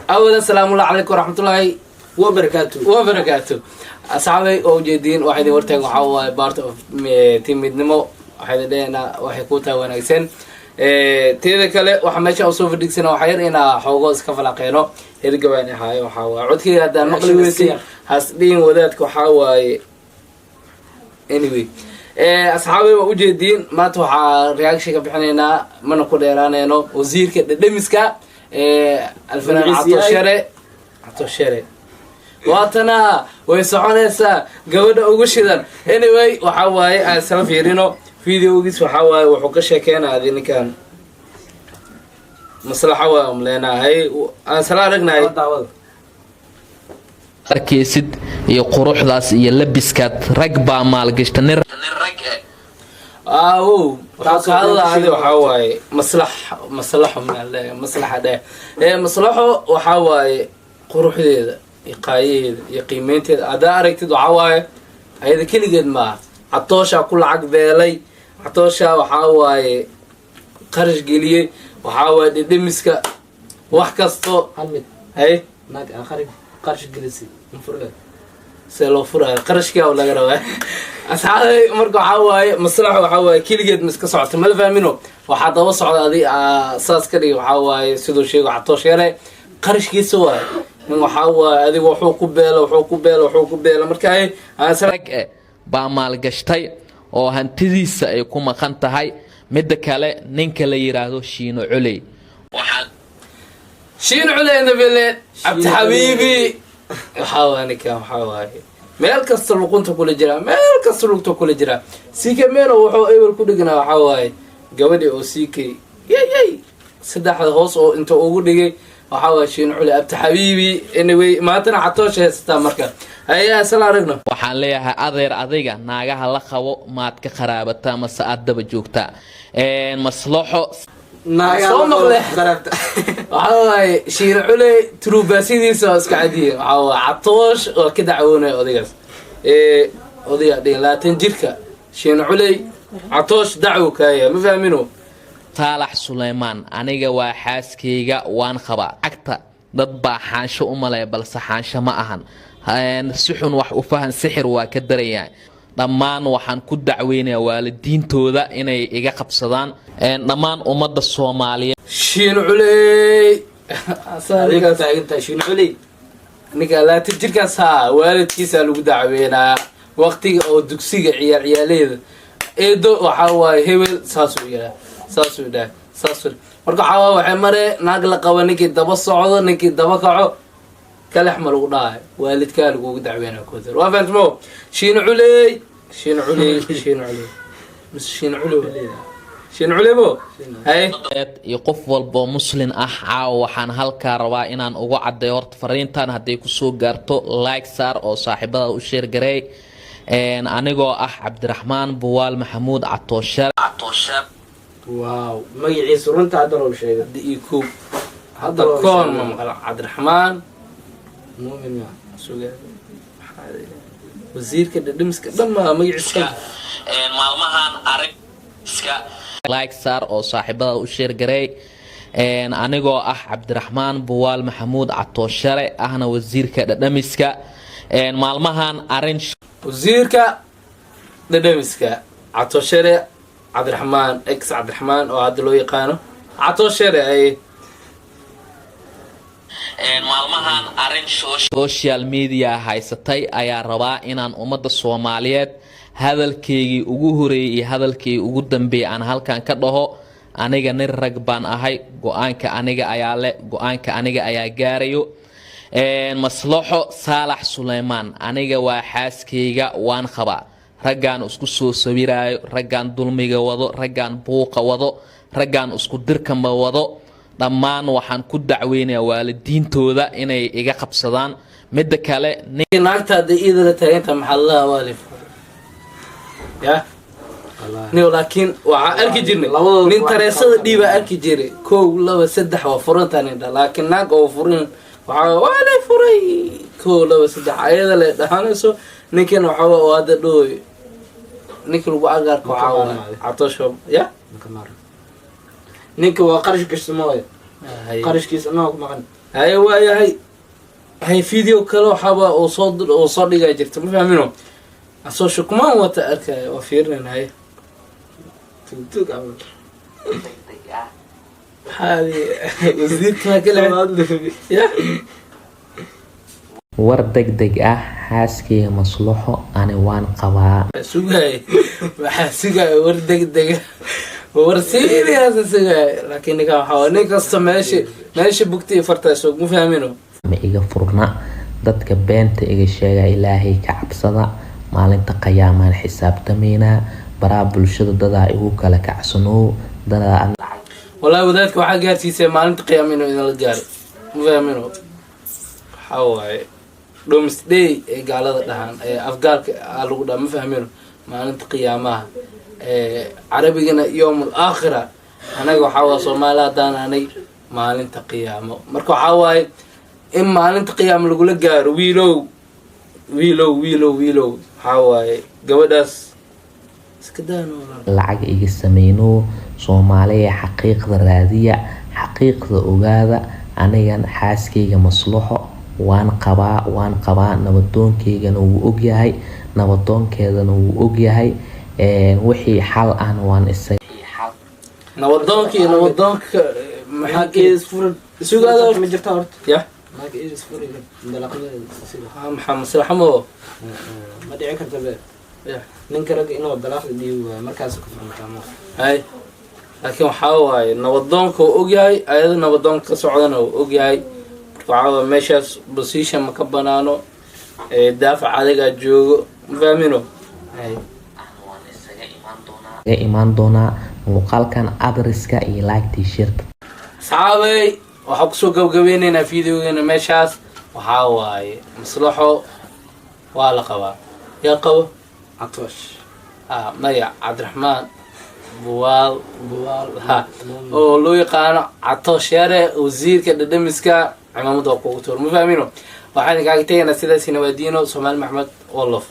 أولا السلام الله عليكم ورحمة الله وبركاته أصحابي أو جدين واحد ورتين وحوا بارت أوف تيم مدنمو واحد لنا واحد كوتا ونايسن تيذا كله وحماشة أوصوف ديكسنا وحير إنا حوجوز كفلا قينو هرجواني هاي وحوا عود كي هذا نقل ويسي حسبين وذاتك وحوا anyway أصحابي أو جدين ما توحى رياكشة كبحنينا ما نقول إيرانينو وزير كده دمسكا الفنان عطو الشري واتنا ويسعونيسا قودا وغشيدان anyway وحاواي أسلام فيرينو فيديو جيس وحاواي وحوكشة كان هذين كان مصلحة وملينا هاي أسلام رجنا هاي arkaysid iyo quruxdaas iyo labiskaad rag baa maalgashta nin rag هذا وحاواي مصلحة من الله مصلحة ده مصلحة وحاواي قروح ذي يقايد يقيمين هذا أدارك تدعواي هذا كل جد ما عطوشة كل عقد لي عطوشة وحاواي قرش قليه وحاواي دمسك وحكستو هاي ناك آخر قرش جلسي مفرد سلو فراد قرش كيا ولا جرا أصحابي مركو حواي مصلحة وحواي كل جد مسك صعد ما فاهمينه وحتى وصعد هذه أساس كذي وحواي سيدو شيء وعطوش يعني قرش كي سوا من وحواي هذه وحوق بيلا مركاي rag baa maalgashtay oo hantidiisa ay ku maqan tahay mid kale ninka la yiraahdo Shiino Culey شين علينا بالله عبد حبيبي وحاواني كام حاواي مeel kasta luqunta kula jira meel kasta luqunta kula jira siike meel wuxuu eewal ku dhignaa waxawaay gabadhi oo siike yey saddexda hoos oo inta ugu dhigay waxawaay Shiin Culey Abdi Habiibi anyway maantana Catoosh heesta marka ayaa sala aragno waxaan leeyahay adeer adiga naagaha la qabo maad ka qaraabata ma saadaba joogta maslaxo waxawaay Shiin Culey turubaasidiisa iska cadiye waxawaay Catoosh oo ka dacwoonay odayaas odaya laatan jirka Shiin Culey Catoosh dacwo kaaya ma fahmino Saalax Suleymaan aniga waa xaaskeyga waan qabaa agta dad baa xaansho u malay balse xaansho ma ahan si xun wax u fahan sixir waa ka darayaan dhammaan waxaan ku dacweynayaa waalidiintooda inay iga qabsadaan dhammaan ummadda Soomaaliyeed Shiin Culey adiga taaginta Shiin Culey niga laatan jirkaas waalidkiisa lagu dacweynaa waqtiga oo dugsiga ciyaaleeda eedo waxa waay hebel saasuu dhahay marka xawaa waxay mare naag la qabo ninkii daba socdo ninkii daba kaco kala xmal ugu dhaay waalidka lagu dacweynaa koodir waa faantmo Shiin Culey bo hay iyo qof walba muslim ah caaw waxaan halka rabaa inaan ugu cadeeyo horta fariintan haday ku soo gaarto like saar oo saaxiibada u share gareey anigoo ah Cabdiraxmaan Buwaal Maxamuud Catoosh واو مجلس رنت عدلوا شيء ديكو هذا كون عبد الرحمن مؤمن يا سوق وزير كده دمسك لما مجلس maalmahan arag iska like saar oo saaxiibada u share gareey anigoo ah Cabdiraxmaan Buwaal Maxamuud Catoosh ahna wasiirka dhadhamiska maalmahan arin wasiirka dhadhamiska Catoosh عبد الرحمن أو عبد الله يقانو Catoosh أي maalmahan arin social media haysatay ayaa rabaa inaan ummadda Soomaaliyeed hadalkeygii ugu horeeyay iyo hadalkeygii ugu dambeeyay aan halkan ka dhaho aniga nin rag baan ahay go'aanka aniga ayaa gaarayo maslaxo Saalax Suleymaan aniga waa xaaskeyga waan qabaa raggaan isku soo sawiraayo raggaan dulmiga wado raggaan buuqa wado raggaan isku dirkama wado dhammaan waxaan ku dacweynayaa waalidiintooda inay iga qabsadaan mid kale naagta idada taaganta maxallaha waalif ya niyo laakiin waxa arki jirnay nin tareesada dhiiba arki jiray 1 2 3 waa furantaan laakiin naag oo furin waxa wala furay 1 2 3 ayada la dhahanayso ninkan waxa waa wada dhooy ninka lagu agaarko waxa Catoosh ya ninka waa qarash kasmooy qarashkiisa ma ku maqan هاي هاي فيديو كلو حبا وصد دقا جرت ما فاهمينه أصو شكمان وتأركا وفيرنا هاي تلتوك عمل هذه وزيدت ما كلها يا war degdeg ah xaaskeyga maslaxo ani waan qabaa. سوقاي سوقاي وردق ورسيني هذا سوقاي لكن كان حوالي قصة ماشي بكتي فرتا سوق مو فاهمينه ma iga furna dadka beenta iga sheega ilaahay ka cabsada maalinta qiyaamaan xisaabtamaynaa baraa bulshada dadaa igu kala kacsano dadaa والله وذلك waxaa gaarsiisay maalinta qiyaamino in la gaaro muu fahmino xawaay domesday ee gaalada dhahan ee afgaalka lagu dhaa ma fahmino maalinta qiyaamaha ee arabigana yawmul aakhira anaga waxa waa Soomaaliya daananay maalinta qiyaamo marka waxa waay in maalinta qiyaamo lagu la gaaro wiilow xawaay gabadhaas iska daano lacag iga sameyno Soomaaliya xaqiiqda raadiya xaqiiqda ogaada anigan xaaskeyga maslaxo waan qabaa nabadoonkeygana wuu ogyahay nabadoonkeedana wuu ogyahay wixii xal aan waan isaga nabadoonka maxaa isfuran suugaada ma jirta horta ya maak isfuran dalaqada maxaa maslaxamo ma dhici karta be ya ninka rag inuu dalaqada dhiibo markaas ku furmataa hay laakiin waxaa waaye nabadoonka uu ogyahay ayada nabadoonka ka socdana uu ogyahay waxaa meeshaas position ma ka banaano daafac adigaa joogo ma fahmino imaan doonaa muuqaalkan adreska iyo like t-shirt saxaabay waxaa kusoo gabagabeynaynaa videogeena meeshaas waxaa waaye maslaxo waa la qabaa yaa qabo Atoosh maya Cabdiraxmaan buwaal ha oo loo yaqaano Atoosh yare wasiirka dhadhamiska cimaamada kugu tuur ma fahmino waxaan kaaga tagaynaa sidaas nabaadiino Soomaali Maxmed Wolof